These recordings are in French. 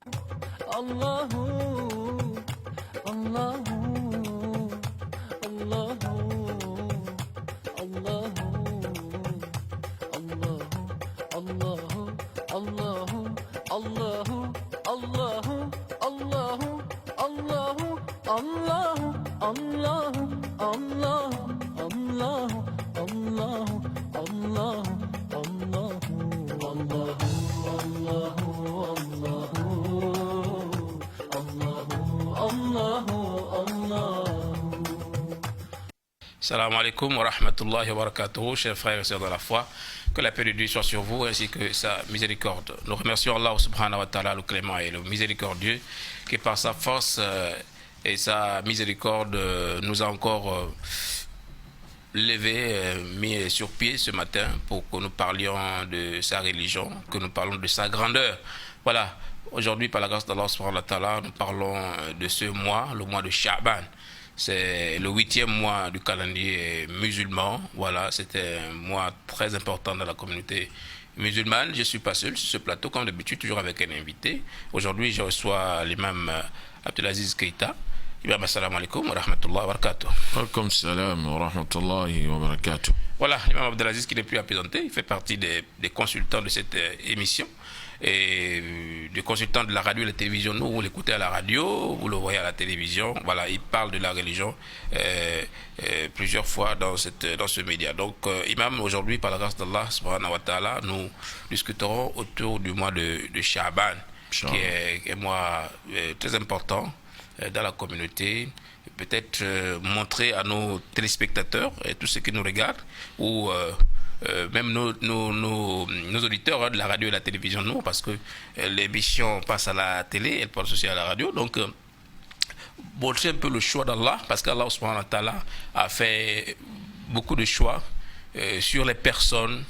Allahu, Allahu, Allahu, Allahu, Allahu, Allahu, Allahu, Allahu, Allahu, Allahu, Allahu, Allahu, Allahu, Allahu, Allahu, Allahu, Allahu, Salam alaikum wa rahmatullahi wa barakatuh, chers frères et sœurs de la foi, que la paix de Dieu soit sur vous ainsi que sa miséricorde. Nous remercions Allah subhanahu wa ta'ala, le clément et le miséricordieux, qui par sa force et sa miséricorde nous a encore levé, mis sur pied ce matin pour que nous parlions de sa religion, que nous parlions de sa grandeur. Voilà, aujourd'hui par la grâce d'Allah subhanahu wa ta'ala, nous parlons de ce mois, le mois de Sha'ban. C'est le 8e mois du calendrier musulman. Voilà, c'était un mois très important dans la communauté musulmane. Je ne suis pas seul sur ce plateau, comme d'habitude, toujours avec un invité. Aujourd'hui, je reçois l'imam Abdelaziz Keita. Imam, assalamu alaikum wa rahmatullahi wa barakatuh. Welcome salam wa rahmatullahi wa barakatuh. Voilà, l'imam Abdelaziz qui n'est plus à présenter. Il fait partie des consultants de cette émission. Et des consultants de la radio et de la télévision. Nous, vous l'écoutez à la radio, vous le voyez à la télévision. Voilà, il parle de la religion plusieurs fois dans ce média. Donc, imam, aujourd'hui, par la grâce d'Allah, subhanahu wa ta'ala, nous discuterons autour du mois de Sha'ban, qui est un mois très important dans la communauté. Peut-être montrer à nos téléspectateurs et tous ceux qui nous regardent, ou même nos auditeurs de la radio et de la télévision, non, parce que l'émission passe à la télé, elle passe aussi à la radio. Donc, montrer un peu le choix d'Allah, parce qu'Allah subhanahu wa ta'ala a fait beaucoup de choix sur les personnes,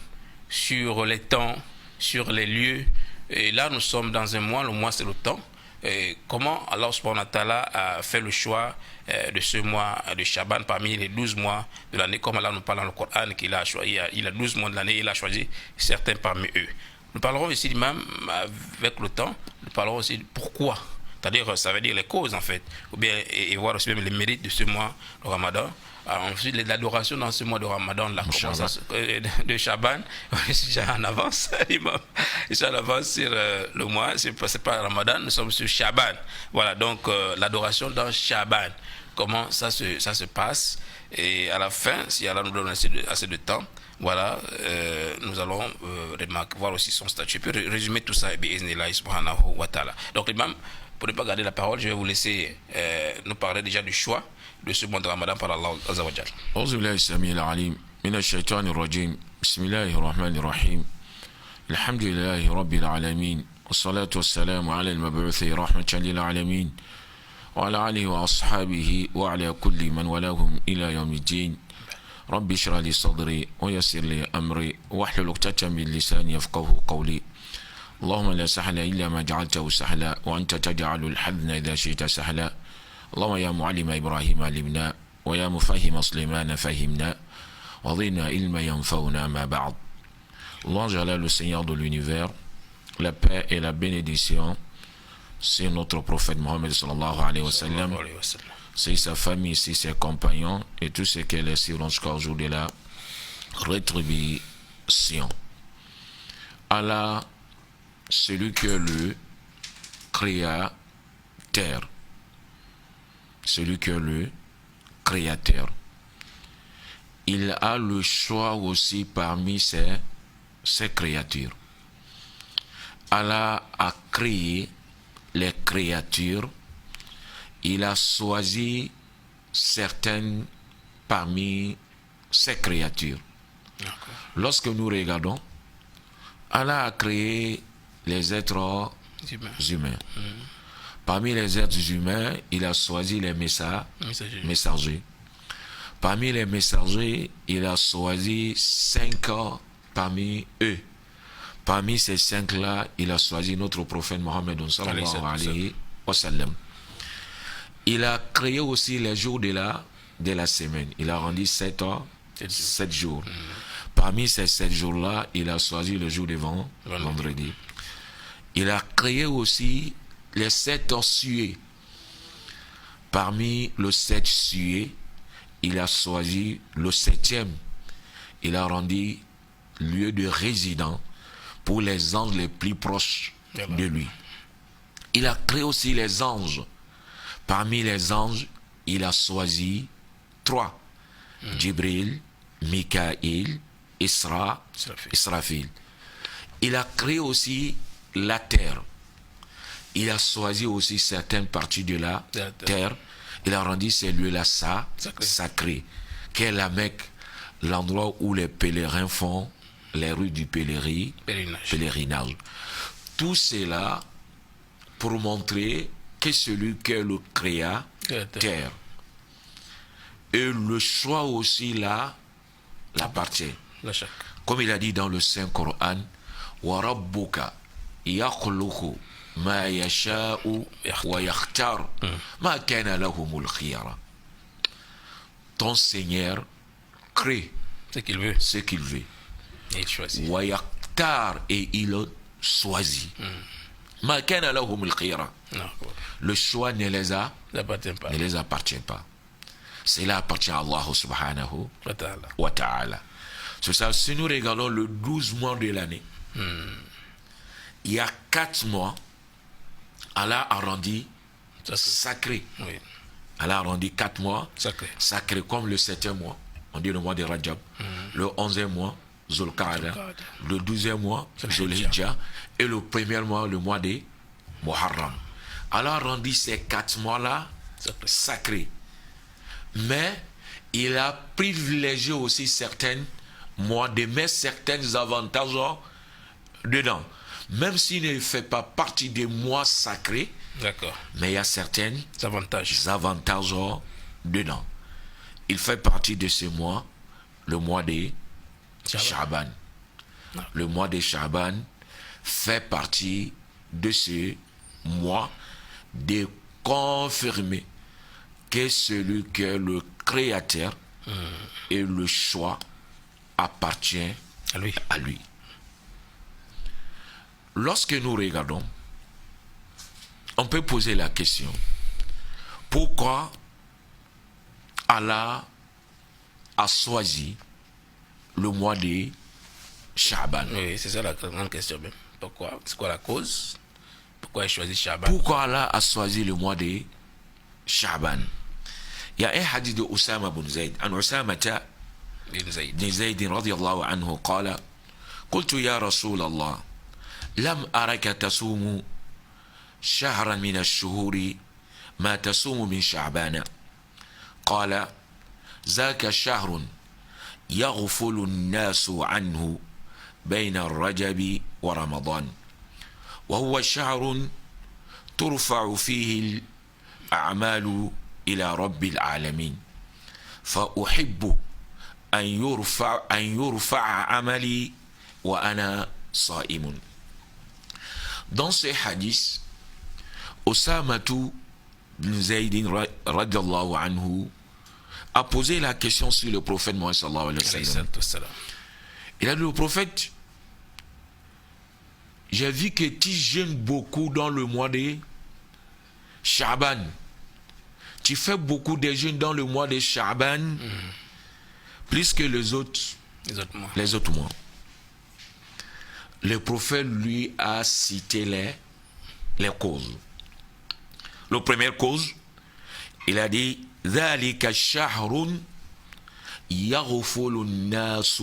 sur les temps, sur les lieux. Et là, nous sommes dans un mois, le mois c'est le temps. Et comment Allah subhanahu wa ta'ala a fait le choix de ce mois de Sha'ban parmi les 12 mois de l'année, comme Allah nous parle dans le Coran, qu'il a choisi, il a 12 mois de l'année, il a choisi certains parmi eux. Nous parlerons ici l'imam avec le temps, nous parlerons aussi de pourquoi, c'est-à-dire ça veut dire les causes en fait, ou bien et voir aussi même les mérites de ce mois de Ramadan. Ensuite, l'adoration dans ce mois de Ramadan, la commence de Sha'ban, déjà en avance, imam. Déjà en avance sur le mois, c'est pas Ramadan, nous sommes sur Sha'ban. Voilà, donc l'adoration dans Sha'ban, comment ça se passe. Et à la fin, si Allah nous donne assez de temps, voilà, nous allons voir aussi son statut. Je peux résumer tout ça, bi'iznillahi subhanahu wa ta'ala. Donc, imam, pour ne pas garder la parole, je vais vous laisser nous parler déjà du choix de ce mois de Ramadan par Allah Azza wa Jal. أعوذ بالله السميع العليم من الشيطان الرجيم بسم الله الرحمن الرحيم الحمد لله رب العالمين والصلاة والسلام على المبعوث رحمة للعالمين وعلى آله وأصحابه وعلى كل من ولاهم إلى يوم الدين رب اشرح لي صدري ويسر لي أمري واحلل عقدة من لساني يفقهوا قولي اللهم لا سهل إلا ما جعلته سهلا وأنت تجعل الحزن إذا شئت سهلا اللهم يا معلم إبراهيم علمنا ويا مفهم سليمان فهمنا وضينا علما ينفعنا ما بعد. Louange à le Seigneur de l'univers, la paix et la bénédiction, c'est notre prophète Mohammed sallallahu alayhi wa sallam, c'est sa famille, c'est ses compagnons et tout ce qu'elle est sur jusqu'au jour de la rétribution. Allah, celui que le créateur, celui que le créateur, il a le choix aussi parmi ses créatures. Allah a créé les créatures, il a choisi certaines parmi ses créatures. Lorsque nous regardons, Allah a créé les êtres humains. Parmi les êtres humains, il a choisi les messagers. Parmi les messagers, il a choisi 5 parmi eux. Parmi ces 5-là, il a choisi notre prophète Mohammed sallallahu alayhi wa sallam. Il a créé aussi les jours de la semaine. Il a rendu 7 jours. Parmi ces 7 jours-là, il a choisi le jour de vendredi. Il a créé aussi les 7 suées. Parmi les 7 suées, il a choisi le 7e. Il a rendu lieu de résidence pour les anges les plus proches de lui. Il a créé aussi les anges. Parmi les anges, il a choisi 3. Jibril, Mikaël, Israfil. Il a créé aussi la terre. Il a choisi aussi certaines parties de la terre. Il a rendu ces lieux-là sacrés. Qu'est la Mecque, l'endroit où les pèlerins font les rues du pèlerinage. Tout cela pour montrer que celui qui est le créateur. Et le choix aussi là l'appartient. Comme il a dit dans le Saint-Coran, wa rabbuka yakhluqu ma yasha'u wa yakhtar ma kana lahumul khiyara. Ton Seigneur crée ce qu'il veut. Et il choisit. Wa yakhtar, et il choisit. Ma kana lahumul khiyara. Le choix ne les appartient pas. Cela appartient à Allah subhanahu wa ta'ala. C'est ça, si nous regardons le 12 mois de l'année, il y a 4 mois, Allah a rendu sacré. Oui. Allah a rendu 4 mois Sacré. comme le 7e mois, on dit le mois de Rajab, le 11e mois, Zulqa'ada, le 12e mois, Zulhijjah, et le 1er mois, le mois de Muharram. Allah a rendu ces 4 mois-là sacrés. Mais il a privilégié aussi certains mois de mettre certains avantages dedans. Même s'il ne fait pas partie des mois sacrés, mais il y a certains avantages dedans. Il fait partie de ce mois, le mois de Sha'ban. Le mois de Sha'ban fait partie de ce mois de confirmer que celui qui est le créateur et le choix appartient à lui. Lorsque nous regardons, on peut poser la question, pourquoi Allah a choisi le mois de Sha'ban? Oui, c'est ça la grande question même. Pourquoi? C'est quoi la cause? Pourquoi il a choisi Sha'ban? Pourquoi Allah a choisi le mois de Sha'ban? Il y a un hadith de Usama bin Zayd. An Usama بن زيد رضي الله عنه قال قلت يا رسول الله لم أرك تصوم شهرا من الشهور ما تصوم من شعبان قال ذاك شهر يغفل الناس عنه بين الرجب ورمضان وهو شهر ترفع فيه الأعمال إلى رب العالمين فأحب أن يرفع عملي وأنا صائم. Dans ce hadith, Usamatu bin Zayd radiyallahu anhu a posé la question sur le prophète Mohammed sallallahu alayhi wa sallam. Il a dit au prophète, j'ai vu que tu jeûnes beaucoup dans le mois de Sha'ban. Tu fais beaucoup de jeûnes dans le mois de Sha'ban, plus que les autres mois. Le prophète lui a cité les causes. La première cause, il a dit ذَلِكَ شَهْرٌ يَغْفُلُ النَّاسُ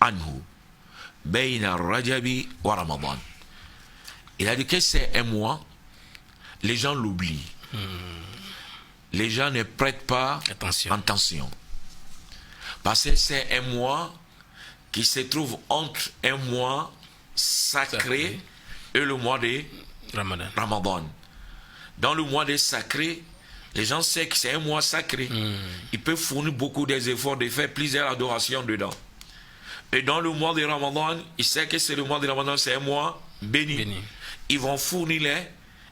عَنْهُ بَيْنَ الرَّجَبِ وَرَمَضَانِ. Il a dit que c'est un mois, les gens l'oublient. Les gens ne prêtent pas attention. Parce que c'est un mois qui se trouve entre un mois sacré et le mois de Ramadan. Dans le mois de sacré, les gens savent que c'est un mois sacré. Ils peuvent fournir beaucoup d'efforts de faire plusieurs adorations dedans. Et dans le mois de Ramadan, ils savent que c'est le mois de Ramadan, c'est un mois béni. Ils vont fournir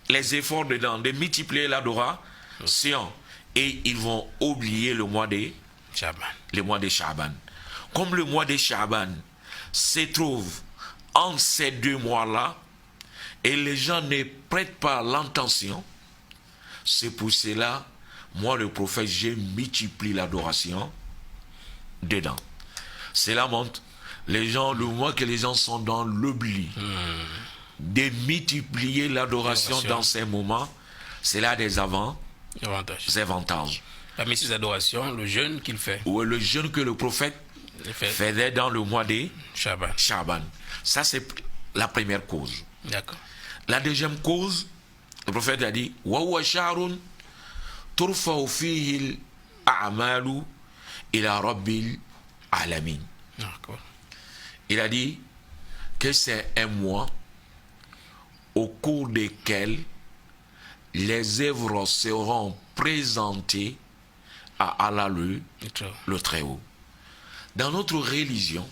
les efforts dedans, de multiplier l'adoration. Et ils vont oublier le mois de Sha'ban. Comme le mois de Sha'ban se trouve entre ces deux mois-là, et les gens ne prêtent pas l'intention, c'est pour cela, moi le prophète, j'ai multiplié l'adoration dedans. Cela montre, les gens, le moment que les gens sont dans l'oubli, de multiplier l'adoration dans ces moments, c'est là des avantages. Parmi ces adorations, le jeûne qu'il fait. Ou le jeûne que le prophète faisait dans le mois de Shaban. Ça, c'est la première cause. D'accord. La deuxième cause, le prophète a dit wa huwa shahrun turfa'u fihi al-a'malu ila rabbil alamin. D'accord. Il a dit que c'est un mois au cours desquels les œuvres seront présentées à Allah le Très-Haut. Dans notre religion,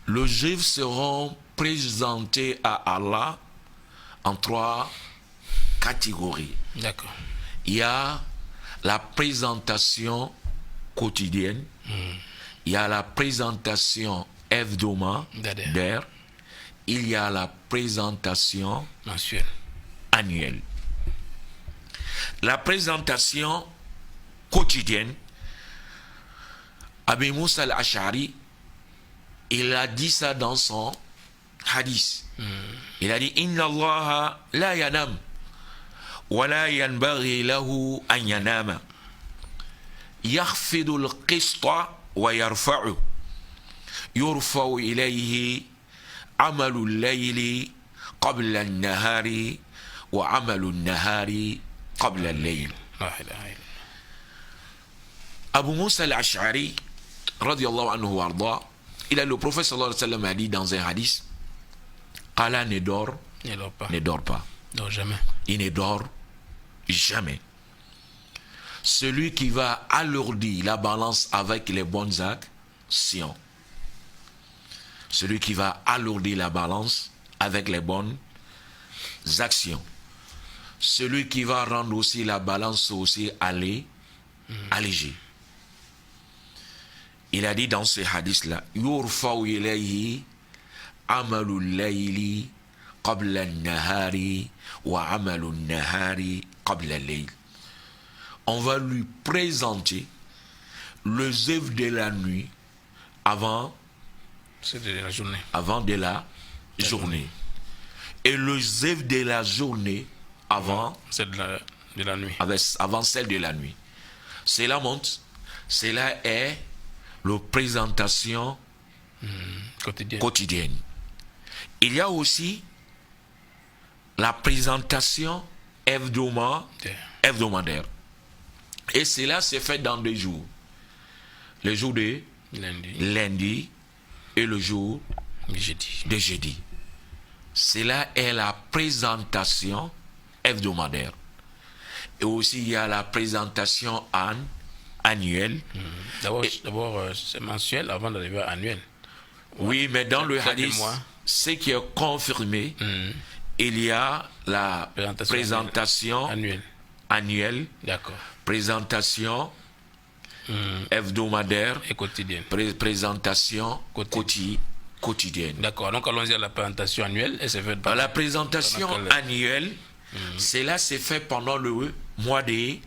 les œuvres seront présentées à Allah en 3 catégories. D'accord. Il y a la présentation quotidienne, il y a la présentation hebdomadaire, il y a la présentation annuelle. La présentation quotidienne, Abi Moussa al-Ash'ari, il a dit ça dans son hadith. Il a dit Inna Allah la yanam wa la yanbaghi lahu an yanama yakhfidu al-qista wa yarfa'u yurfa'u ilayhi amalu al-layli qabla an-nahari wa amalu an-nahari qabla al-layl. Abu Moussa al-Ash'ari radiyallahu anhu wa arda, il a le prophète sallallahu alayhi wa sallam a dit dans un hadith, Allah ne dort pas. Dort jamais. Il ne dort jamais. Celui qui va alourdir la balance avec les bonnes actions. Celui qui va alourdir la balance avec les bonnes actions. Celui qui va rendre aussi la balance aussi allégée. Il a dit dans ce hadith-là, Yurfa'u ilayhi amalu layli qabla an-nahari wa amalu an-nahari qabla al-layl. On va lui présenter les œuvres de la nuit avant de la journée. Avant de la journée. Et les œuvres de la journée avant celle de la nuit. Avant celle de la nuit. Cela montre, cela est la présentation quotidienne. Il y a aussi la présentation hebdomadaire. Et cela se fait dans 2 jours. Le jour de lundi et le jour de jeudi. Cela est la présentation hebdomadaire. Et aussi il y a la présentation annuelle. D'abord c'est mensuel avant d'arriver à annuel. Oui, mais dans le hadith, ce qui est confirmé, il y a la présentation annuelle, d'accord, présentation hebdomadaire et quotidienne, présentation quotidienne. D'accord, donc allons-y à la présentation annuelle. Et c'est fait par la présentation annuelle, cela s'est fait pendant le mois de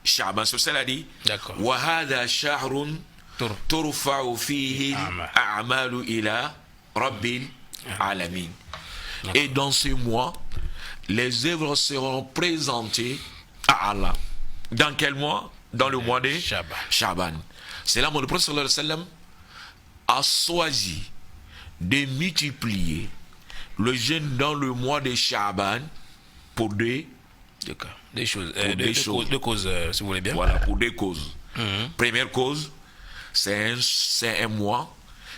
Shaban. C'est cela dit. D'accord. Wa hadha shahrun turfa'u fihi a'malu ila rabbil alamin. Et dans ce mois, les œuvres seront présentées à Allah. Dans quel mois? Dans le mois de Shaban. C'est là où le prophète sallallahu alayhi wa sallam a choisi de multiplier le jeûne dans le mois de Shaban pour deux causes, si vous voulez bien. Voilà, pour 2 causes. Première cause, c'est un mois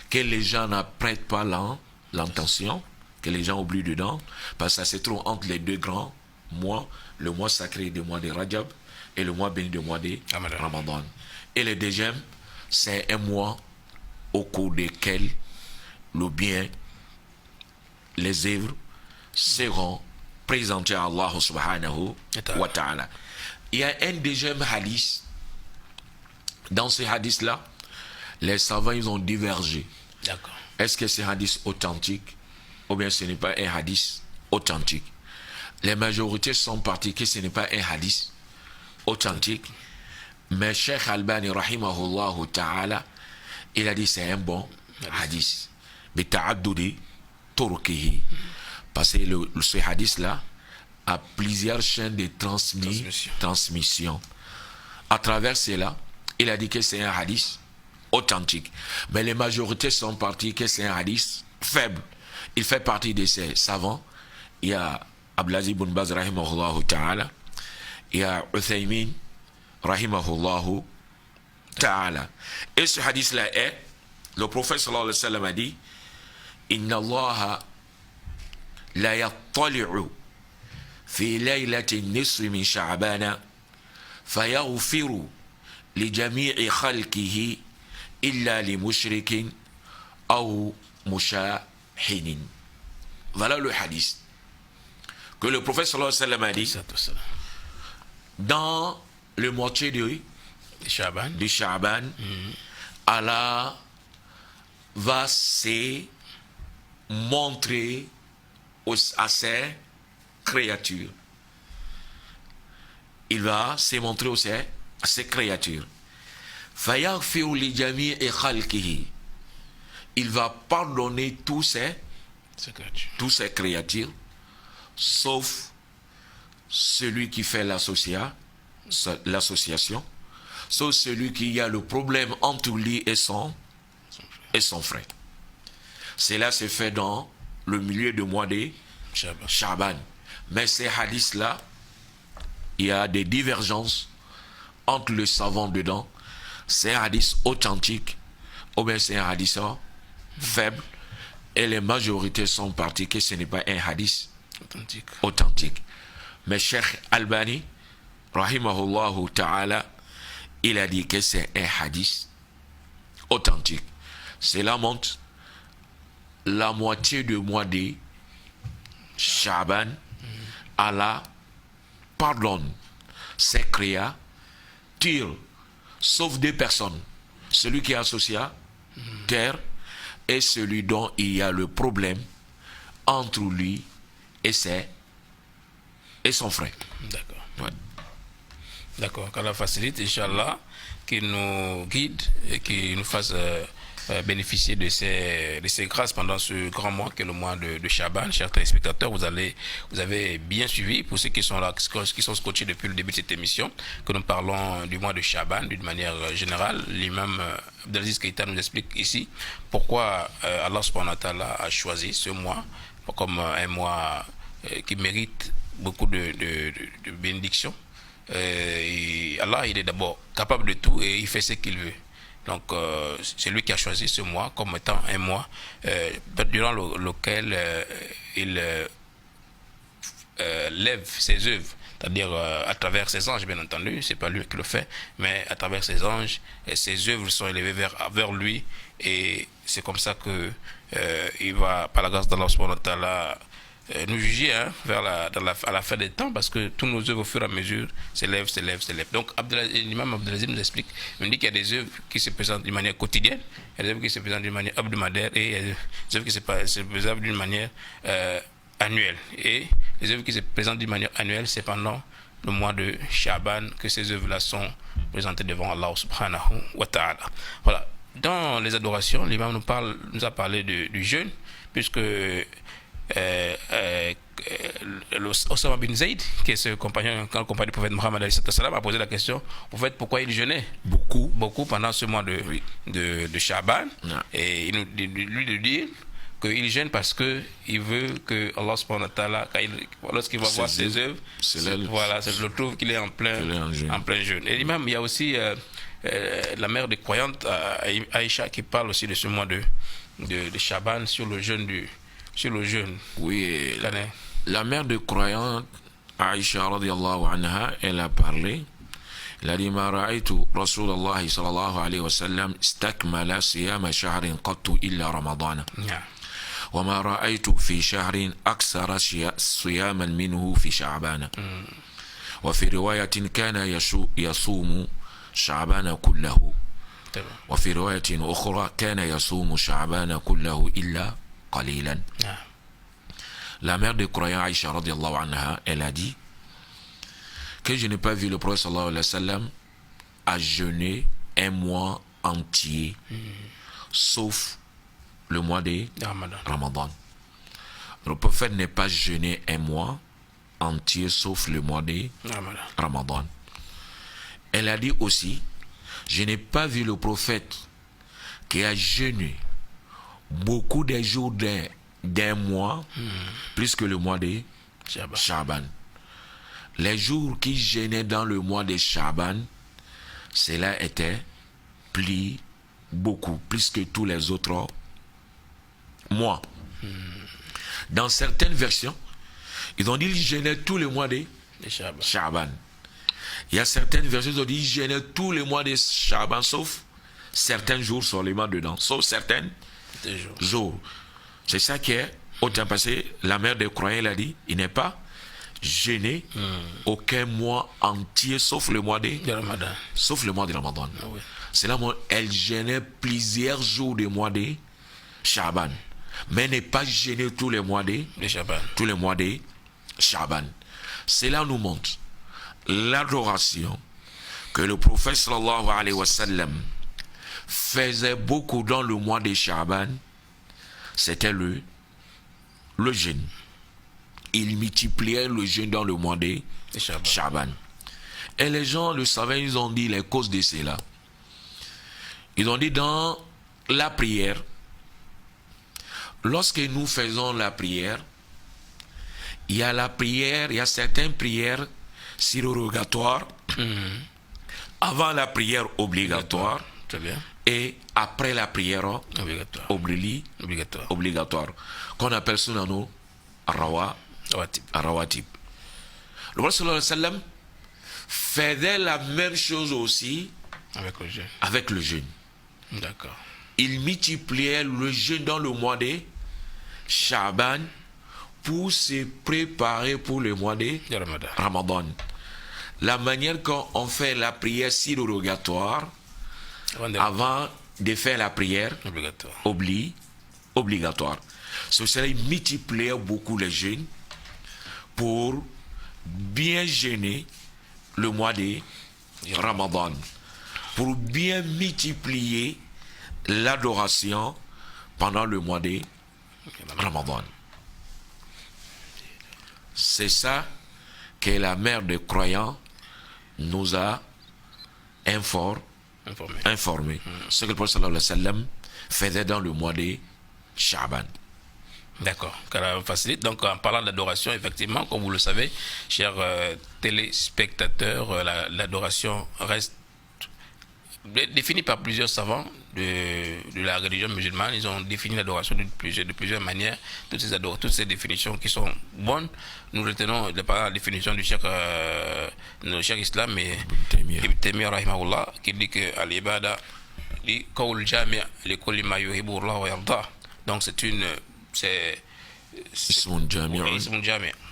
que les gens n'apprêtent pas l'intention, que les gens oublient dedans, parce que ça se trouve entre les 2 grands mois, le mois sacré du mois de Rajab et le mois béni du mois de Ramadan. Et le deuxième, c'est un mois au cours desquels le bien, les œuvres seront présentées à Allah subhanahu wa ta'ala. Il y a un deuxième hadith. Dans ce hadith-là, les savants ils ont divergé. D'accord. Est-ce que c'est un hadith authentique ou bien ce n'est pas un hadith authentique. Les majorités sont parties que ce n'est pas un hadith authentique. Mais Cheikh Albani, rahimahullah ta'ala, il a dit c'est un bon hadith. Bita'addoudi turkihi. Parce que ce hadith-là a plusieurs chaînes de transmission. À travers cela, il a dit que c'est un hadith authentique. Mais les majorités sont parties que c'est un hadith faible. Il fait partie de ces savants. Il y a Abdelaziz ibn Baz, rahimahullah ta'ala. Il y a Uthaymin, rahimahullah ta'ala. Et ce hadith-là est, le prophète sallallahu alayhi wa sallam a dit, Inna Allah la yattali'u fi laylati nisri min sha'bana fayaghfiru li jami'i khalqihi illa li mushrikin aw mushahinin. Voilà le hadith que le prophète sallallahu alayhi wa sallam a dit dans le moitié de Sha'ban, Allah va se montrer à ses créatures. Il va se montrer à ses créatures. Fayaghfiru li jami'i khalqihi. Il va pardonner tous ses créatures, sauf celui qui fait l'association, sauf celui qui a le problème entre lui et son frère. Cela se fait dans le milieu du mois de Sha'ban. Mais ces hadiths-là, il y a des divergences entre les savants dedans. C'est un hadith authentique ou bien c'est un hadith faible. Et les majorités sont parties que ce n'est pas un hadith authentique. Mais Cheikh Albani, rahimahullah ta'ala, il a dit que c'est un hadith authentique. Cela montre la moitié du mois de Sha'ban. Allah pardonne ses créatures, sauf deux personnes. Celui qui est associé à terre et celui dont il y a le problème entre lui et son frère. D'accord. Ouais. D'accord. Qu'Allah facilite, Inch'Allah, qu'il nous guide et qu'il nous fasse bénéficier de ces grâces pendant ce grand mois que le mois de Sha'ban. Chers téléspectateurs, vous avez bien suivi, pour ceux qui sont là, qui sont scotchés depuis le début de cette émission, que nous parlons du mois de Sha'ban d'une manière générale. L'imam Abdelaziz Keïta nous explique ici pourquoi Allah subhanahu wa ta'ala a choisi ce mois comme un mois qui mérite beaucoup de bénédictions. Et Allah, il est d'abord capable de tout et il fait ce qu'il veut. Donc, c'est lui qui a choisi ce mois comme étant un mois durant lequel il lève ses œuvres, c'est-à-dire à travers ses anges, bien entendu, c'est pas lui qui le fait, mais à travers ses anges, ses œuvres sont élevées vers lui, et c'est comme ça que il va, par la grâce d'Allah subhanahu wa ta'ala, nous juger à la fin des temps, parce que tous nos œuvres au fur et à mesure s'élèvent. Donc l'imam Abdelaziz nous explique, il nous dit qu'il y a des œuvres qui se présentent d'une manière quotidienne, il y a des œuvres qui se présentent d'une manière hebdomadaire et il y a des œuvres qui se présentent d'une manière annuelle. Et les œuvres qui se présentent d'une manière annuelle, c'est pendant le mois de Sha'ban que ces œuvres-là sont présentées devant Allah subhanahu wa ta'ala. Voilà. Dans les adorations, l'imam nous a parlé du jeûne, puisque Osama bin Zayd, qui est le compagnon du prophète Mohammed a posé la question au fait pourquoi il jeûnait beaucoup pendant ce mois de Sha'ban, et il lui dit qu'il gêne parce que il veut que Allah subhanahu wa ta'ala, lorsqu'il va voir ses œuvres, voilà, je trouve qu'il est en plein jeûne. Et l'imam, il y a aussi la mère des croyantes, Aïcha, qui parle aussi de ce mois de Sha'ban sur le jeûne Oui, la mère de croyante Aïcha radiyallahu anha, elle a parlé. Elle a dit ma ra'aytu Rasulullah sallallahu alayhi wa sallam istakmala siyama shahrin qattu illa ramadana. وما رأيت في شهر أكثر صياما منه في شعبان. وفي رواية كان يصوم شعبان كله. وفي رواية أخرى كان يصوم شعبان كله إلا قليلا. La mère des croyants, Aïcha radiallahu anha, elle a dit que je n'ai pas vu le prophète sallallahu alayhi wa sallam à jeûner un mois entier, sauf le mois de Ramadan. Le prophète n'est pas jeûné un mois entier, sauf le mois de Ramadan. Elle a dit aussi, je n'ai pas vu le prophète qui a jeûné beaucoup de jours d'un mois, plus que le mois de Shaban. Les jours qui jeûnaient dans le mois de Shaban, cela était beaucoup, plus que tous les autres mois. Dans certaines versions, ils ont dit qu'ils jeûnaient tous les mois de Shaban. Il y a certaines versions qui ont dit qu'ils jeûnaient tous les mois de Shaban, sauf certains jours seulement dedans, sauf certains jours. C'est ça qui est, au temps passé, la mère des croyants, elle a dit, il n'est pas jeûné aucun mois entier, sauf le mois de Ramadan. Sauf le mois de Ramadan. Ah oui. C'est là où elle jeûnait plusieurs jours du mois de Shaban. Mais n'est pas jeûné tous les mois de Shaban. Tous les mois de Shaban. Cela nous montre l'adoration que le prophète sallallahu alayhi wa sallam faisait beaucoup dans le mois de Shaban. C'était le jeûne. Il multipliait le jeûne dans le mois de Shaban. Et les gens le savaient, ils ont dit les causes de cela. Ils ont dit dans la prière, lorsque nous faisons la prière, il y a la prière, il y a certaines prières surrogatoires, avant la prière obligatoire, très bien, et après la prière obligatoire, qu'on appelle ça dans nos rawatib. Le prophète sallallahu alayhi wa sallam faisait la même chose aussi avec le jeûne. D'accord. Il multipliait le jeûne dans le mois de Shaban pour se préparer pour le mois de Ramadan. La manière qu'on fait la prière surrogatoire avant de faire la prière obligatoire. C'est cela, il multipliait beaucoup les jeûnes pour bien jeûner le mois de Ramadan, pour bien multiplier l'adoration pendant le mois de Ramadan. C'est ça que la mère des croyants nous a informé. Ce que le prophète sallallahu alayhi wa sallam faisait dans le mois de Shaban. D'accord, facilite. Donc, en parlant d'adoration, effectivement, comme vous le savez, chers téléspectateurs, l'adoration reste définie par plusieurs savants de la religion musulmane. Ils ont défini l'adoration de plusieurs manières. Toutes ces définitions qui sont bonnes, nous retenons la définition du cheikh Islam et Ibn Taymiyyah rahimahullah, qui dit que al-ibada li qawl jami' li kulli ma yuhibbu Allah wa yarda. Donc c'est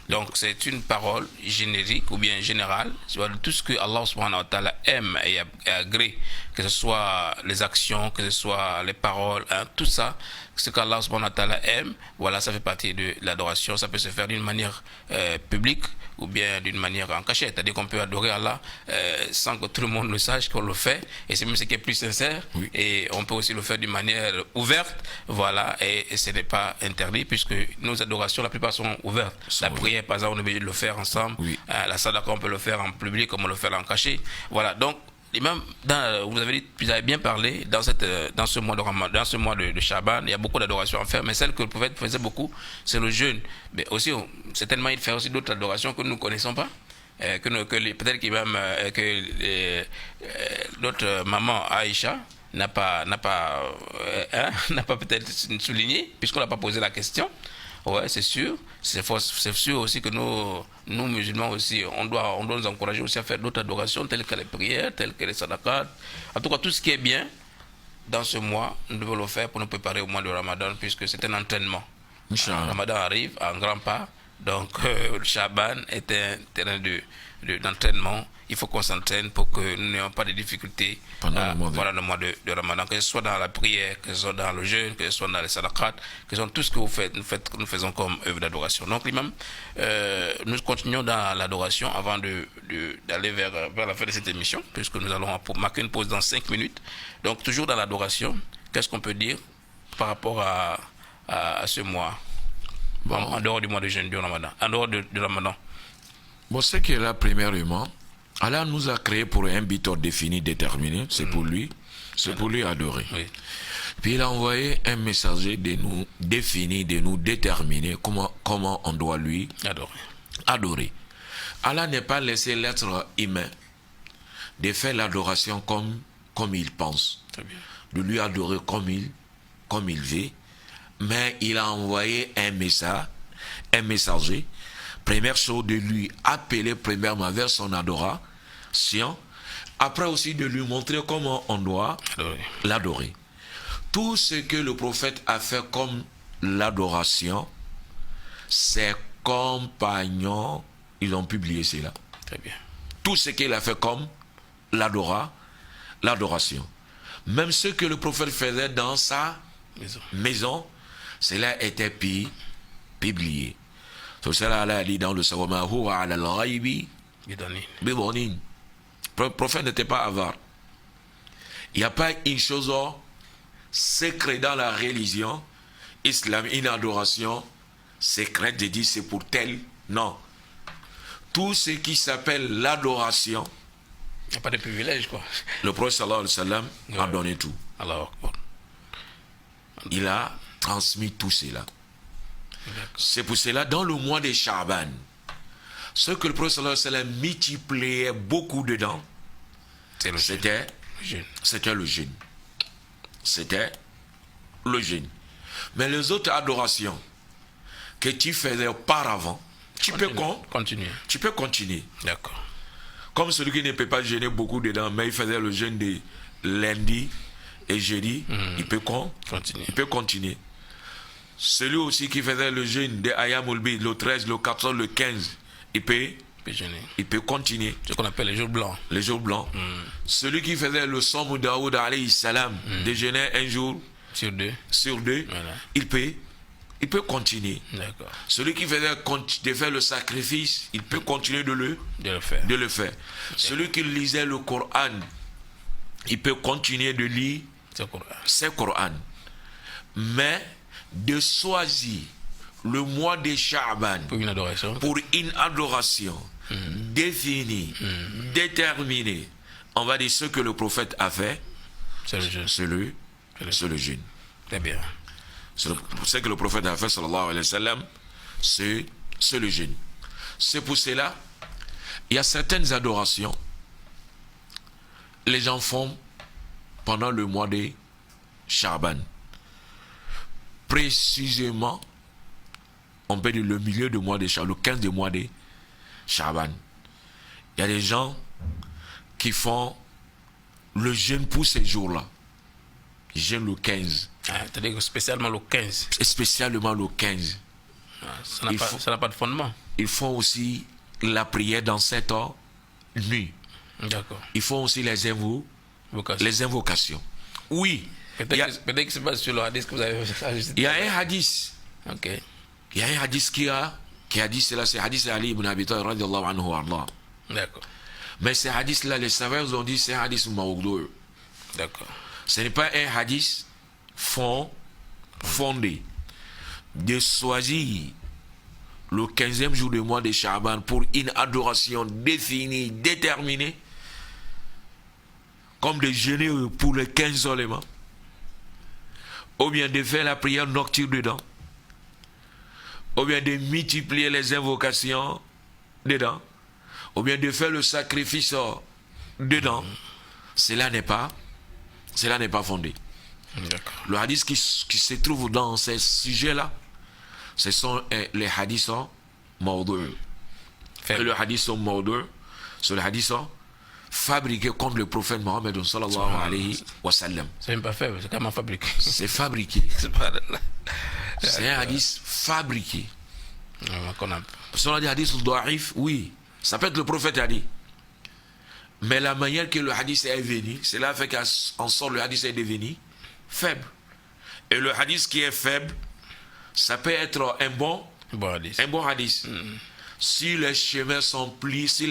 donc c'est une parole générique ou bien générale sur tout ce que Allah subhanahu wa ta'ala aime et agrée, que ce soit les actions, que ce soit les paroles, tout ça, ce qu'Allah subhanahu wa ta'ala aime, voilà, ça fait partie de l'adoration. Ça peut se faire d'une manière publique ou bien d'une manière en cachette, c'est-à-dire qu'on peut adorer Allah sans que tout le monde le sache qu'on le fait, et c'est même ce qui est plus sincère. Oui. Et on peut aussi le faire d'une manière ouverte, voilà, et ce n'est pas interdit puisque nos adorations, la plupart sont ouvertes. La prière, par exemple, on est obligé de le faire ensemble. Oui. La sadaqa, on peut le faire en public comme on le fait en cachet. Voilà, donc même vous avez bien parlé dans ce mois de Ramadan, dans ce mois de Shaban, il y a beaucoup d'adorations à faire, mais celle que le prophète faisait beaucoup, c'est le jeûne. Mais aussi, certainement, il fait aussi d'autres adorations que nous ne connaissons pas, peut-être que notre maman Aïcha n'a pas peut-être souligné, puisqu'on n'a pas posé la question. Ouais, c'est sûr. C'est sûr aussi que nous musulmans aussi, on doit nous encourager aussi à faire d'autres adorations telles que les prières, telles que les sadaqat. En tout cas, tout ce qui est bien dans ce mois, nous devons le faire pour nous préparer au mois de Ramadan, puisque c'est un entraînement. Le Ramadan arrive en grand pas Donc, le Chaban est un terrain d'entraînement. Il faut qu'on s'entraîne pour que nous n'ayons pas de difficultés pendant le mois de Ramadan, que ce soit dans la prière, que ce soit dans le jeûne, que ce soit dans les sadaqat, que ce soit tout ce que vous faites, nous faisons comme œuvre d'adoration. Donc, l'imam, nous continuons dans l'adoration avant d'aller vers la fin de cette émission, puisque nous allons marquer une pause dans 5 minutes. Donc, toujours dans l'adoration, qu'est-ce qu'on peut dire par rapport à ce mois, bon, en dehors du mois de jeûne du Ramadan, en dehors de Ramadan? Bon, ce qui est là, premièrement, Allah nous a créé pour un but défini, déterminé, c'est pour lui adorer. Oui. Puis il a envoyé un messager de nous définir, de nous déterminer comment on doit lui adorer. Allah n'est pas laissé l'être humain de faire l'adoration comme il pense, Très bien. de lui adorer comme il veut, mais il a envoyé un messager, première chose de lui appeler premièrement vers son adoration, après aussi de lui montrer comment on doit l'adorer. Tout ce que le prophète a fait comme l'adoration, ses compagnons, ils ont publié cela. Très bien. Tout ce qu'il a fait comme l'adoration. Même ce que le prophète faisait dans sa maison, cela était publié. C'est cela Allah a dit dans le Sawama huwa ala al-ghaybi bidanin. Le prophète n'était pas avare. Il n'y a pas une chose secrète dans la religion islamique, une adoration secrète de dire c'est pour tel. Non. Tout ce qui s'appelle l'adoration, il n'y a pas de privilège, quoi. Le prophète sallallahu alayhi wa sallam a donné tout. Alors, il a transmis tout cela. C'est pour cela, dans le mois de Sha'ban, ce que le prophète sallallahu alayhi wa sallam multipliait beaucoup dedans, c'était le jeûne. C'était le jeûne. Mais les autres adorations que tu faisais auparavant, tu peux continuer. D'accord. Comme celui qui ne peut pas jeûner beaucoup dedans, mais il faisait le jeûne de lundi et jeudi, il peut continuer. Celui aussi qui faisait le jeûne de Ayamul Bid, le 13, le 14, le 15, il peut continuer. Ce qu'on appelle les jours blancs. Les jours blancs. Celui qui faisait le Somme Daoud alayhi salam, déjeuner un jour sur deux, voilà. il peut continuer. D'accord. Celui qui faisait de faire le sacrifice, il peut continuer de le faire. Celui qui lisait le Coran, il peut continuer de lire ce Coran. Mais de choisir le mois de Sha'ban pour une adoration définie, déterminée, on va dire ce que le prophète a fait, c'est le jeûne. Très bien. Ce que le prophète a fait, sallallahu alayhi wa sallam, c'est le jeûne. C'est pour cela, il y a certaines adorations, les gens font pendant le mois de Sha'ban. Précisément, on peut dire le milieu du mois de Sha'ban, le 15 du mois de Sha'ban. Il y a des gens qui font le jeûne pour ces jours-là. Ils jeûnent le 15. C'est-à-dire que spécialement le 15. Spécialement le 15. Ça n'a pas de fondement. Ils font aussi la prière dans cette nuit. D'accord. Ils font aussi les invocations. Oui. Peut-être que c'est pas sur le hadith que vous avez fait. Il y a un hadith. Ok. Il y a un hadith qui a dit cela, c'est hadith Ali ibn Abi Talib radiyallahu anhu arda. D'accord. Mais ces hadiths-là, les savants ont dit c'est un hadith mawdu'. D'accord. Ce n'est pas un hadith fondé. De choisir le 15e jour du mois de Sha'ban pour une adoration définie, déterminée, comme de jeûner pour le 15 seulement, ou bien de faire la prière nocturne dedans, ou bien de multiplier les invocations dedans, ou bien de faire le sacrifice dedans, cela n'est pas fondé. D'accord. Le hadith qui se trouve dans ces sujets-là, ce sont les hadiths mawdu'. Et le hadith mawdu', c'est le hadith fabriqué comme le prophète Mohammed sallallahu alayhi wa sallam. C'est même pas fait, c'est comment fabriqué. C'est fabriqué. C'est pas... C'est un hadith fabriqué. Parce qu'on a des hadiths da'if, oui. Ça peut être le prophète a dit. Mais la manière que le hadith est venu, c'est là fait qu'en sort le hadith est devenu faible. Et le hadith qui est faible, ça peut être un bon hadith. Si les chemins sont plis, si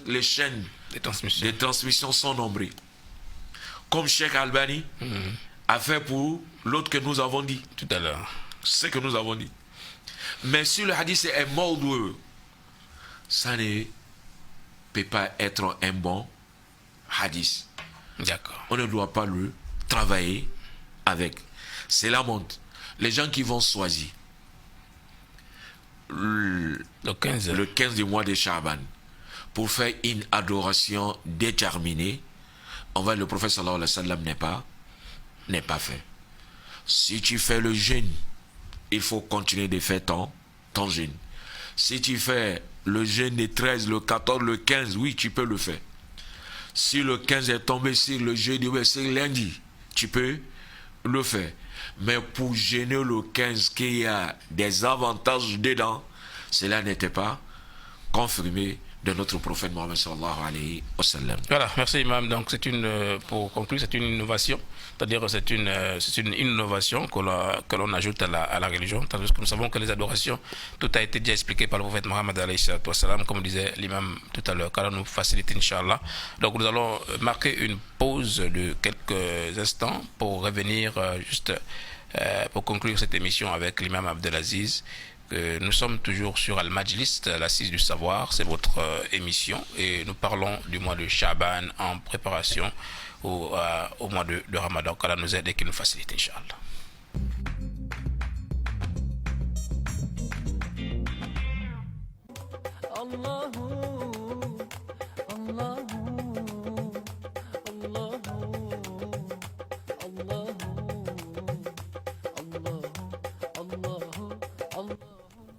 les chaînes de transmission sont nombrées. Comme Cheikh Albani a fait pour l'autre que nous avons dit. Tout à l'heure. Ce que nous avons dit. Mais si le hadith est maudou, ça ne peut pas être un bon hadith. D'accord. On ne doit pas le travailler avec. C'est la montre. Les gens qui vont choisir le 15 du mois de Sha'ban pour faire une adoration déterminée, on va le prophète sallallahu alayhi wa sallam n'est pas fait. Si tu fais le jeûne, il faut continuer de faire ton jeûne. Si tu fais le jeûne le 13, le 14, le 15, oui, tu peux le faire. Si le 15 est tombé sur le jeudi ou sur lundi, tu peux le faire. Mais pour jeûner le 15, qu'il y a des avantages dedans, cela n'était pas confirmé de notre prophète Mohammed sallallahu alayhi wa sallam. Voilà, merci Imam. Donc pour conclure, c'est une innovation, c'est-à-dire c'est une innovation que l'on ajoute à la religion, tandis que nous savons que les adorations, tout a été déjà expliqué par le prophète Mohammed alayhi wa sallam, comme disait l'imam tout à l'heure, car nous facilite Inch'Allah. Donc nous allons marquer une pause de quelques instants pour revenir pour conclure cette émission avec l'imam Abdelaziz. Nous sommes toujours sur Al-Majlis, l'assise du savoir, c'est votre émission, et nous parlons du mois de Sha'ban en préparation au mois de Ramadan, qu'Allah nous aide et qu'il nous facilite, Inch'Allah.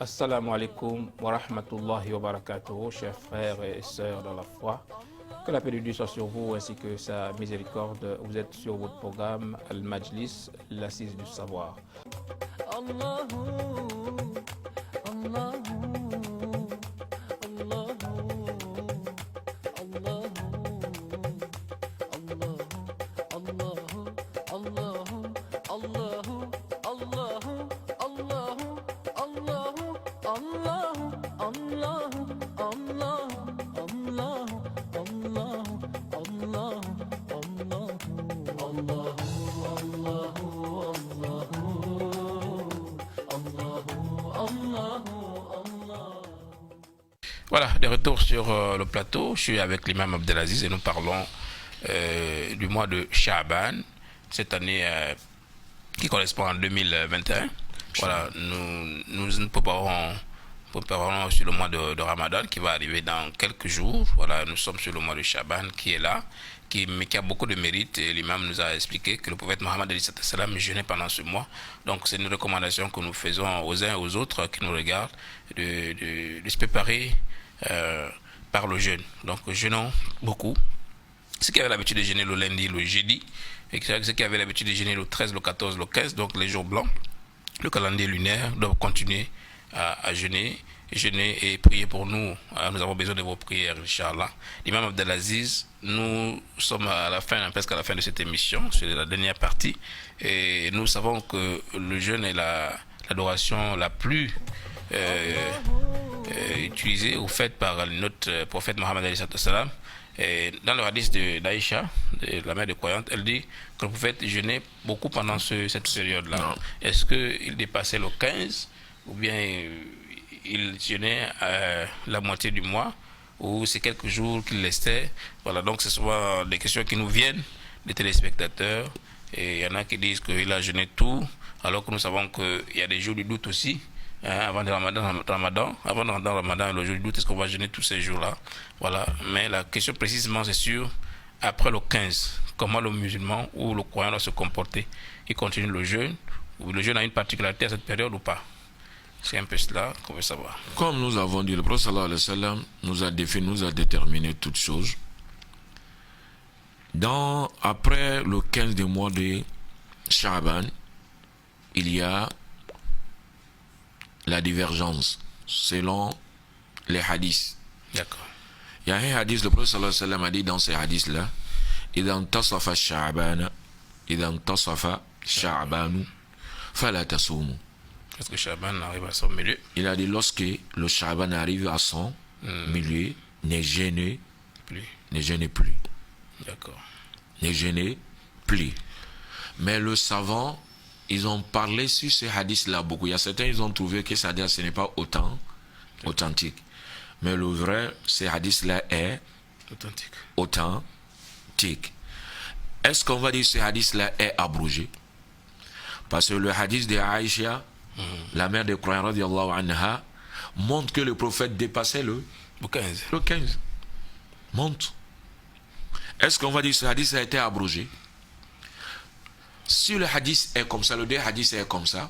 Assalamu alaikum wa rahmatullahi wa barakatuh, chers frères et sœurs dans la foi. Que la paix de Dieu soit sur vous ainsi que sa miséricorde. Vous êtes sur votre programme Al-Majlis, l'assise du savoir. Voilà, de retour sur le plateau, je suis avec l'imam Abdelaziz et nous parlons du mois de Sha'ban, cette année qui correspond en 2021. Voilà, nous préparons sur le mois de Ramadan qui va arriver dans quelques jours. Voilà, nous sommes sur le mois de Sha'ban qui est là, qui a beaucoup de mérite. Et l'imam nous a expliqué que le prophète Mohammed jeûnait pendant ce mois. Donc c'est une recommandation que nous faisons aux uns et aux autres qui nous regardent de se préparer par le jeûne. Donc jeûnons beaucoup. Ceux qui avaient l'habitude de jeûner le lundi, le jeudi, et ceux qui avaient l'habitude de jeûner le 13, le 14, le 15, donc les jours blancs, le calendrier lunaire, doivent continuer à jeûner et prier pour nous. Nous avons besoin de vos prières, Inch'Allah. L'imam Abdelaziz, nous sommes presque à la fin de cette émission, c'est la dernière partie, et nous savons que le jeûne est l'adoration la plus utilisée ou faite par notre prophète Mohammed alayhi salam. Et dans le hadith d'Aïcha, la mère de croyante, elle dit que le prophète jeûnait beaucoup pendant cette période-là. Non. Est-ce qu'il dépassait le 15 ou bien il jeûnait la moitié du mois ou c'est quelques jours qu'il laissait? Voilà, donc c'est souvent des questions qui nous viennent des téléspectateurs et il y en a qui disent qu'il a jeûné tout alors que nous savons qu'il y a des jours du doute aussi. Avant le Ramadan, le jour du doute, est-ce qu'on va jeûner tous ces jours-là? Voilà. Mais la question précisément, c'est sur après le 15, comment le musulman ou le croyant doit se comporter. Il continue le jeûne, ou le jeûne a une particularité à cette période ou pas? C'est un peu cela qu'on veut savoir. Comme nous avons dit, le prophète sallallahu alayhi wa sallam nous a défini, nous a déterminé toutes choses. Après le 15 du mois de Sha'ban, il y a la divergence selon les hadiths. D'accord. Il y a un hadith, le prophète sallallahu alayhi wa sallam a dit dans ces hadiths-là, إذا انتصف شعبان فلا تصوموا. Est-ce que Shaban arrive à son milieu? Il a dit lorsque le Sha'ban arrive à son milieu, ne jeûnez Plus. plus. D'accord. Ne jeûnez plus. Mais le savant, ils ont parlé sur ces hadiths-là beaucoup. Il y a certains, ils ont trouvé que ça ce n'est pas autant authentique. Mais le vrai, ces hadiths-là est authentique. Est-ce qu'on va dire que ce hadith-là est abrogé? Parce que le hadith de Aïcha, la mère des croyants, radiallahu anha, montre que le prophète dépassait le 15. Le 15. Montre. Est-ce qu'on va dire que ce hadith a été abrogé? Si le hadith est comme ça, le deux hadith est comme ça,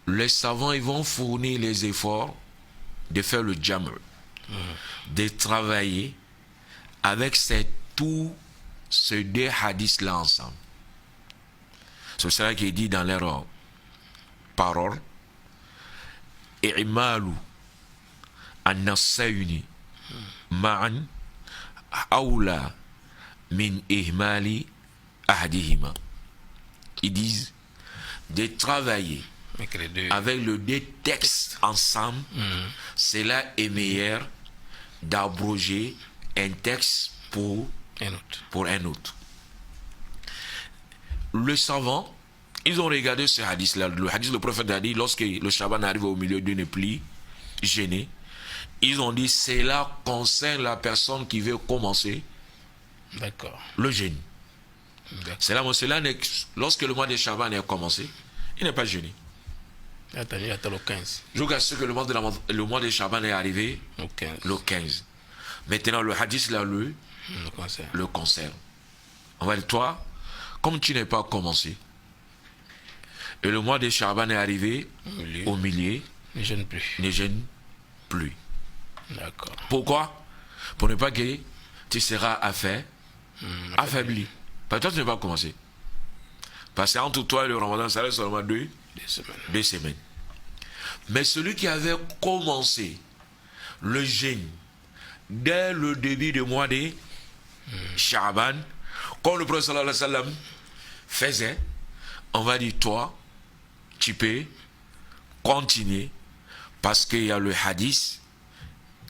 les savants ils vont fournir les efforts de faire le jamr, de travailler avec tous ces deux hadiths là ensemble. C'est ça qui est dit dans leur parole. I'malu an-nassayni ma'an awla min ihmali ahadihima. Ils disent de travailler avec le deux textes ensemble, cela est meilleur d'abroger un texte pour un autre. Le savant, ils ont regardé ce hadith-là. Le hadith, le prophète a dit, lorsque le Shaban arrive au milieu d'une pluie gênée, ils ont dit, cela concerne la personne qui veut commencer le jeûne. Cela, lorsque le mois de Shaban a commencé, il n'est pas gêné. Attends le 15. Jusqu'à ce que le mois de Shaban est arrivé le 15. Maintenant, le hadith là, le concerne. On va dire, toi, comme tu n'es pas commencé, et le mois de Shaban est arrivé au milieu, ne gêne plus. D'accord. Pourquoi? Pour ne pas que tu seras affaibli. Parce que toi, tu n'es pas commencé. Parce que entre toi et le Ramadan, ça reste seulement 2 semaines. Mais celui qui avait commencé le jeûne dès le début du mois de Shaban, comme le prophète sallallahu alayhi wa sallam faisait, on va dire, toi, tu peux continuer, parce qu'il y a le hadith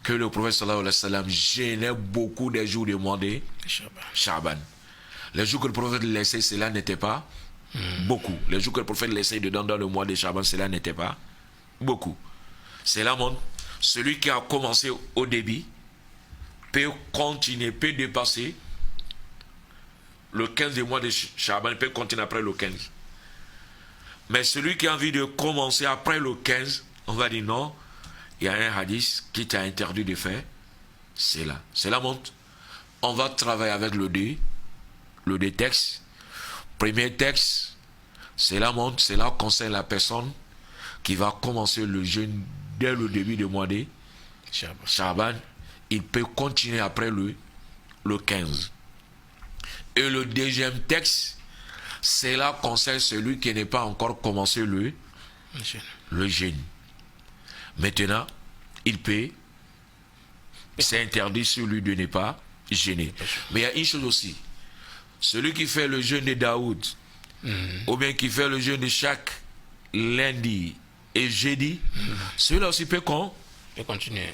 que le prophète sallallahu alayhi wa sallam jeûnait beaucoup des jours du mois de Shaban. Les jours que le prophète laissait, cela n'était pas beaucoup. Les jours que le prophète laissait dedans dans le mois de Shaban, cela n'était pas beaucoup. Cela montre, celui qui a commencé au début peut continuer, peut dépasser le 15 du mois de Shaban, peut continuer après le 15. Mais celui qui a envie de commencer après le 15, on va dire non, il y a un hadith qui t'a interdit de faire cela. Cela montre, on va travailler avec le deux textes. Premier texte, cela montre, cela concerne la personne qui va commencer le jeûne dès le début du mois de Shaban. Il peut continuer après le 15. Et le deuxième texte, cela concerne celui qui n'est pas encore commencé le jeûne. Maintenant, il peut, c'est interdit sur lui de ne pas jeûner. Mais il y a une chose aussi, celui qui fait le jeûne de Daoud, ou bien qui fait le jeûne de chaque lundi et jeudi, celui-là aussi peut continuer.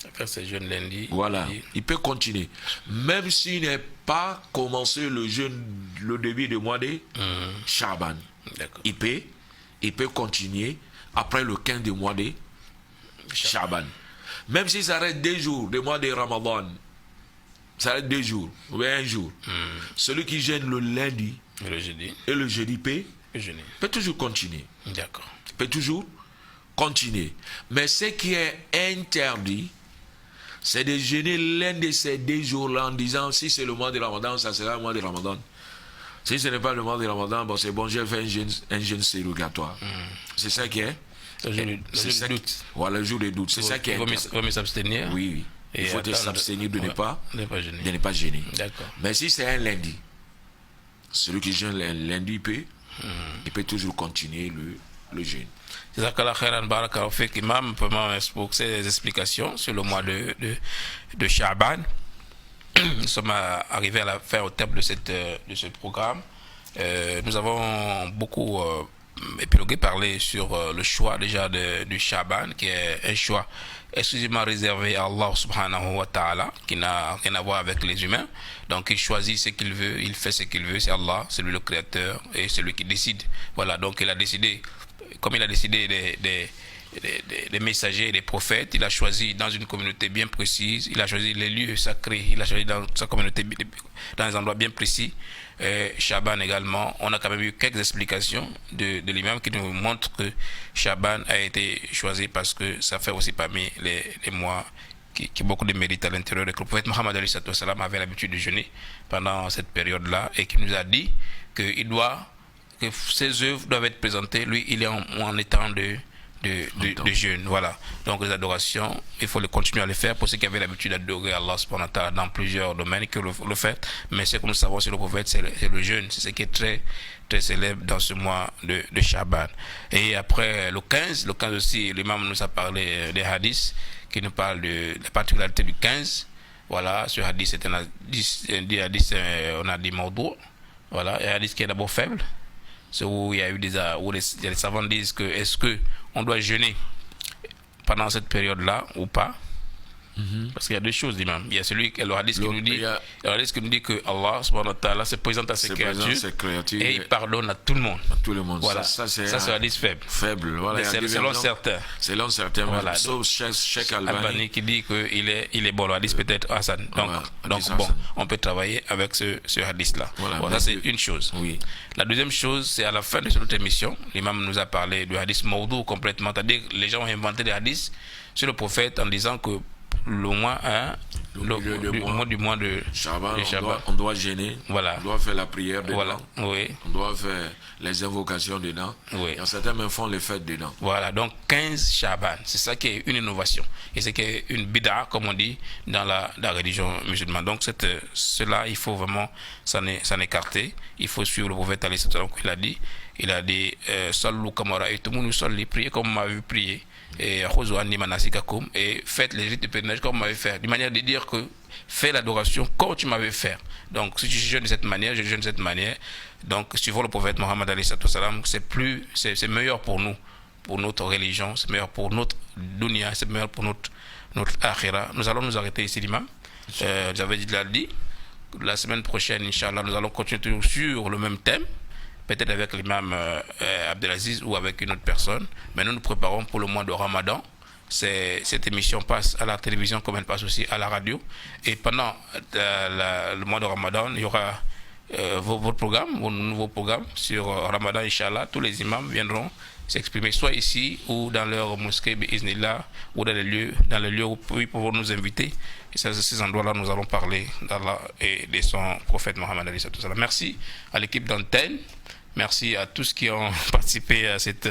Après ce jeûne lundi. Voilà, il peut continuer. Même s'il n'est pas commencé le jeûne le début du mois de Shaban. Il peut continuer après le 15 du mois de Shaban. Même si ça reste 2 jours du mois de Ramadan, ça reste 2 jours, ou bien 1 jour. Celui qui jeûne le lundi et le jeudi peut toujours continuer. D'accord. Peut toujours continuer. Mais ce qui est interdit, c'est de jeûner l'un de ces 2 jours-là en disant, si c'est le mois de Ramadan, ça sera le mois de Ramadan. Si ce n'est pas le mois de Ramadan, bon, c'est bon, j'ai fait un jeûne surrogatoire. C'est ça qui est. C'est ça le doute. Voilà, le jour de doute. C'est ça qui est. Il vaut mieux s'abstenir. Oui. Il faut s'abstenir de ne pas gêner. D'accord. Mais si c'est un lundi, celui qui jeûne le lundi il peut toujours continuer le jeûne. Jazakallah khairan, barakallahu fik, imam, pour ces explications sur le mois de Sha'ban. Nous sommes arrivés à la fin, au terme de ce programme. Nous avons beaucoup épilogué, parlé sur le choix déjà du Sha'ban, qui est un choix exclusivement réservé à Allah subhanahu wa ta'ala, qui n'a rien à voir avec les humains. Donc il choisit ce qu'il veut, il fait ce qu'il veut, c'est Allah, c'est lui le créateur et c'est lui qui décide. Voilà, donc il a décidé, comme il a décidé des messagers et des prophètes, il a choisi dans une communauté bien précise, il a choisi les lieux sacrés, il a choisi dans sa communauté, dans des endroits bien précis. Sha'ban également, on a quand même eu quelques explications de l'imam qui nous montrent que Sha'ban a été choisi parce que ça fait aussi parmi les mois qui ont beaucoup de mérite à l'intérieur. Et que le prophète Mohammed avait l'habitude de jeûner pendant cette période-là et qui nous a dit que ses œuvres doivent être présentées. Lui, il est en état de jeûne, voilà. Donc les adorations, il faut continuer à les faire pour ceux qui avaient l'habitude d'adorer Allah subhanahu wa ta'ala dans plusieurs domaines que le fait. Mais ce que nous savons sur le prophète, c'est le jeûne, c'est ce qui est très très célèbre dans ce mois de Sha'ban. Et après le 15 aussi, l'imam nous a parlé des hadiths qui nous parlent de la particularité du 15. Voilà, ce hadith c'est un hadith, on a dit Mawdou', voilà, un hadith qui est d'abord faible. C'est où il y a eu où les savants disent que est-ce que on doit jeûner pendant cette période-là ou pas. Parce qu'il y a deux choses, l'imam. Il y a le hadith qui nous dit que Allah subhanahu wa ta'ala se présente à ses créatures et il pardonne à tout le monde. À tout le monde. Voilà. Ça c'est un hadith faible. Voilà. Selon certains. Voilà. Sauf Cheikh Albani qui dit qu'il est bon. Le hadith peut-être Hassan. Donc bon, on peut travailler avec ce hadith-là. Voilà, ça c'est une chose. Oui. La deuxième chose, c'est à la fin de cette émission, l'imam nous a parlé du hadith Mawdou complètement. C'est-à-dire que les gens ont inventé des hadiths sur le prophète en disant que le mois du mois de Sha'ban, on doit jeûner, voilà. On doit faire la prière dedans, voilà. Oui. On doit faire les invocations dedans, oui. Et certains même font les fêtes dedans. Voilà, donc 15 Sha'ban, c'est ça qui est une innovation, et c'est qui est une bid'a, comme on dit, dans la religion musulmane. Donc cela, il faut vraiment s'en écarter, il faut suivre le prophète alayhi salam, il a dit sallu kama ra'aytumuni usalli, priez comme vous m'avez prié, et faites les rites de pèlerinage comme vous m'avez fait, d'une manière de dire que fais l'adoration comme tu m'avais fait. Donc si tu jeûnes de cette manière, je jeûne de cette manière. Donc suivant le prophète Mohammed alayhi salam, c'est meilleur pour nous, pour notre religion, c'est meilleur pour notre dunya, c'est meilleur pour notre akhira. Nous allons nous arrêter ici, l'imam. J'avais dit la semaine prochaine, Inch'Allah, nous allons continuer sur le même thème, peut-être avec l'imam Abdelaziz ou avec une autre personne, mais nous nous préparons pour le mois de Ramadan. Cette émission passe à la télévision comme elle passe aussi à la radio, et pendant le mois de Ramadan, il y aura vos nouveaux programmes sur Ramadan, Inch'Allah. Tous les imams viendront s'exprimer soit ici ou dans leur mosquée Bi'iznillah, ou dans les lieux où ils pourront nous inviter. Et ces endroits-là, nous allons parler d'Allah et de son prophète Mohammed alayhi salam. Merci à l'équipe d'antenne. Merci à tous qui ont participé à cette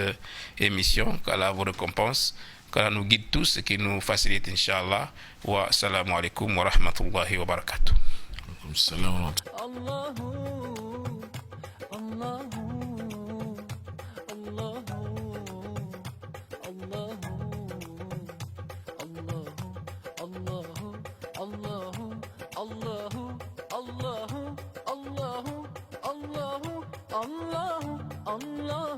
émission. Qu'Allah vous récompense, qu'Allah nous guide tous et qui nous facilite, Inch'Allah. Wa salamu alaikum wa rahmatullahi wa barakatuh. Allah